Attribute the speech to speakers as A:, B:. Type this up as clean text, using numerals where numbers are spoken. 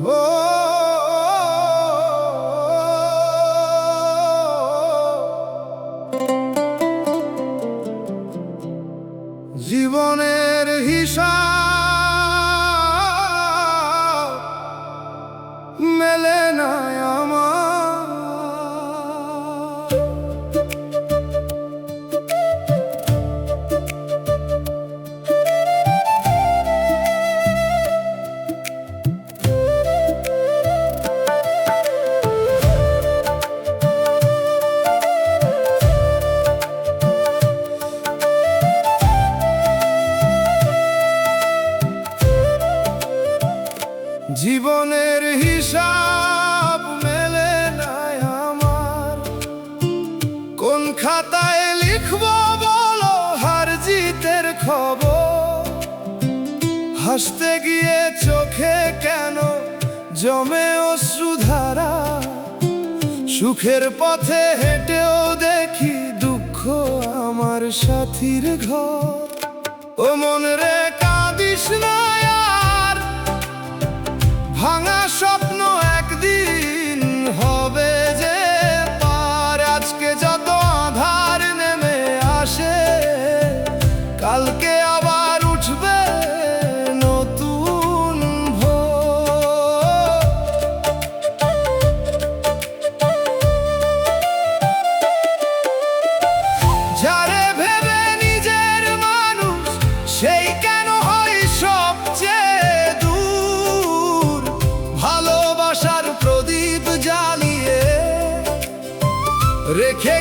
A: ও জীবনের হিসাব মেলে না আমার। জীবনের হিসাব মেলে না আমার। কোন খাতায় লিখবো বলো হার জিতের খবর? হাসতে গিয়ে চোখে কেন জমে অশ্রুধারা? সুখের পথে হেঁটেও দেখি দুঃখ আমার সাথীর ঘর। ও মন রে কাঁদিস না আর, ভাঙা স্বপ্ন একদিন হবে যে পার। আজকে যত আঁধার নেমে আসে, কালকে আবার উঠবে নতুন ভোর। যারে ভেবে নিজের মানুষ, সেই কেন হয় সবচেয়ে দূর? ভালোবাসার প্রদীপ জ্বালিয়ে রেখে